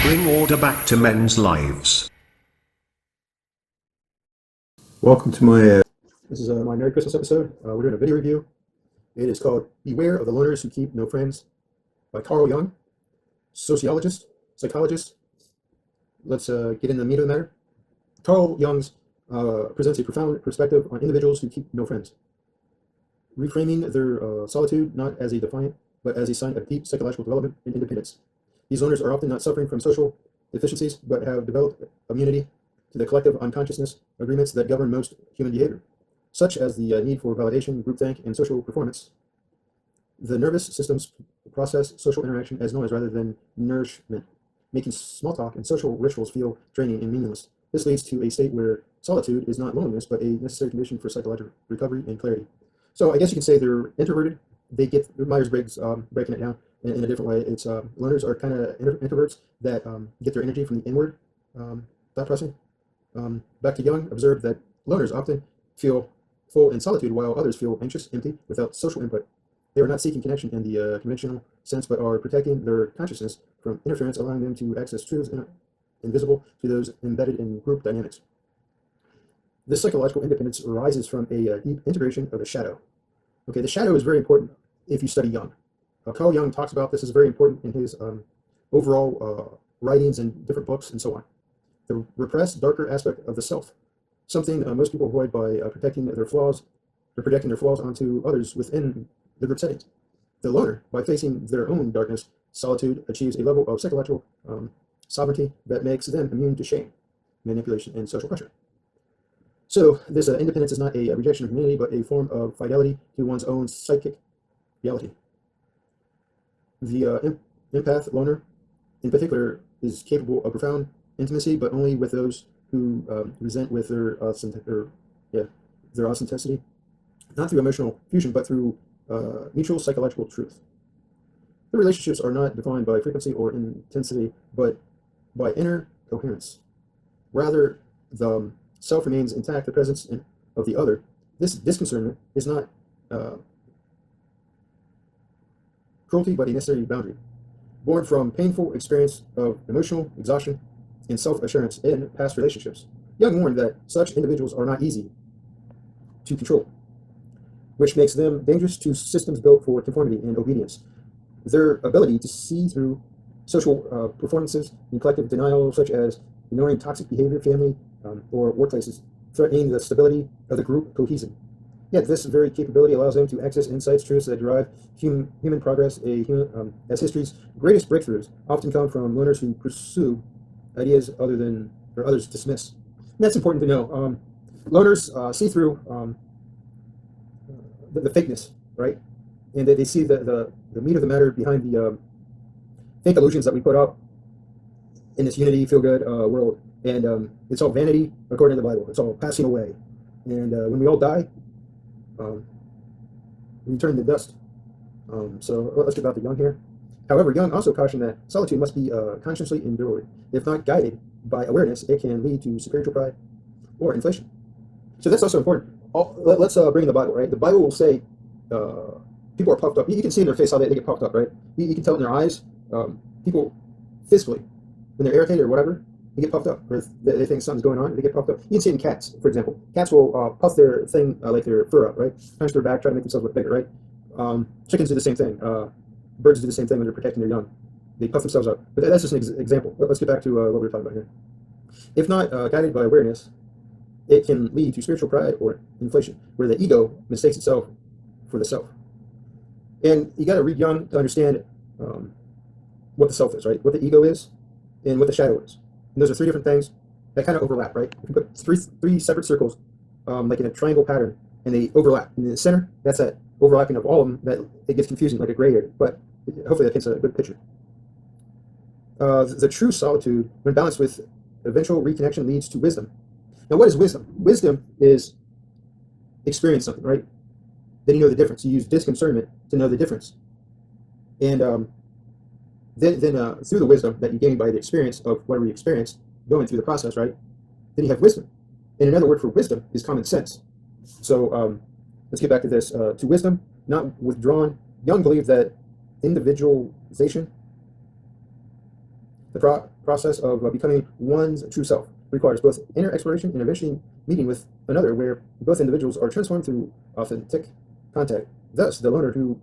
bring order back to men's lives. Welcome to my this is my Merry Christmas episode. We're doing a video review. It is called Beware of the Loners Who Keep No Friends by Carl Jung, sociologist, psychologist. Let's get into the meat of the matter. Carl Jung presents a profound perspective on individuals who keep no friends, reframing their solitude not as a defiant, but as a sign of deep psychological development and independence. These loners are often not suffering from social deficiencies, but have developed immunity to the collective unconsciousness agreements that govern most human behavior, such as the need for validation, groupthink, and social performance. The nervous systems process social interaction as noise rather than nourishment, making small talk and social rituals feel draining and meaningless. This leads to a state where solitude is not loneliness, but a necessary condition for psychological recovery and clarity. So I guess you can say they're introverted. They get Myers-Briggs breaking it down in a different way. It's loners are kind of introverts that get their energy from the inward thought processing. Back to Jung, observed that loners often feel full in solitude while others feel anxious, empty, without social input. They are not seeking connection in the conventional sense, but are protecting their consciousness from interference, allowing them to access truths invisible to those embedded in group dynamics. This psychological independence arises from a deep integration of the shadow. Okay, the shadow is very important if you study Jung. Carl Jung talks about this as very important in his overall writings and different books and so on. The repressed, darker aspect of the self, something most people avoid by protecting their flaws, or projecting their flaws onto others within the group settings. The loner, by facing their own darkness, solitude, achieves a level of psychological sovereignty that makes them immune to shame, manipulation, and social pressure. So this independence is not a rejection of community, but a form of fidelity to one's own psychic reality. The empath loner, in particular, is capable of profound intimacy, but only with those who resent with their authenticity, not through emotional fusion, but through mutual psychological truth. The relationships are not defined by frequency or intensity, but by inner coherence. Rather, the self remains intact, the presence of the other. This disconcernment is not cruelty, but a necessary boundary, born from painful experience of emotional exhaustion and self-assurance in past relationships. Jung warned that such individuals are not easy to control, which makes them dangerous to systems built for conformity and obedience. Their ability to see through social performances and collective denial, such as ignoring toxic behavior, family, or workplaces, threatening the stability of the group cohesion. Yet this very capability allows them to access insights, truths that drive human progress. As history's greatest breakthroughs often come from learners who pursue ideas others dismiss. And that's important to know. Loners see through the fakeness, right? And they see the meat of the matter behind the fake illusions that we put up in this unity, feel-good world. And it's all vanity, according to the Bible. It's all passing away. And when we all die, we turn to dust. So let's get back to Jung here. However, Jung also cautioned that solitude must be consciously endured. If not guided by awareness, it can lead to spiritual pride or inflation. So that's also important. Let's bring in the Bible, right? The Bible will say people are puffed up. You can see in their face how they get puffed up, right? You can tell in their eyes. People physically, when they're irritated or whatever, they get puffed up. Or if they think something's going on, they get puffed up. You can see it in cats, for example. Cats will puff their thing, like their fur up, right? Punch their back, try to make themselves look bigger, right? Chickens do the same thing. Birds do the same thing when they're protecting their young. They puff themselves up. But that's just an example. Let's get back to what we were talking about here. If not guided by awareness, it can lead to spiritual pride or inflation, where the ego mistakes itself for the self. And you got to read Jung to understand what the self is, right? What the ego is and what the shadow is. And those are three different things that kind of overlap, right? If you put three separate circles, like in a triangle pattern, and they overlap. In the center, that's that overlapping of all of them, that it gets confusing, like a gray area. But hopefully that paints a good picture. The true solitude, when balanced with eventual reconnection, leads to wisdom. Now, what is wisdom? Wisdom is experience something, right? Then you know the difference. You use discernment to know the difference. And then through the wisdom that you gain by the experience of whatever you experienced, going through the process, right? Then you have wisdom. And another word for wisdom is common sense. So let's get back to this. To wisdom, not withdrawn. Jung believed that individualization The process of becoming one's true self requires both inner exploration and eventually meeting with another where both individuals are transformed through authentic contact. Thus, the loner who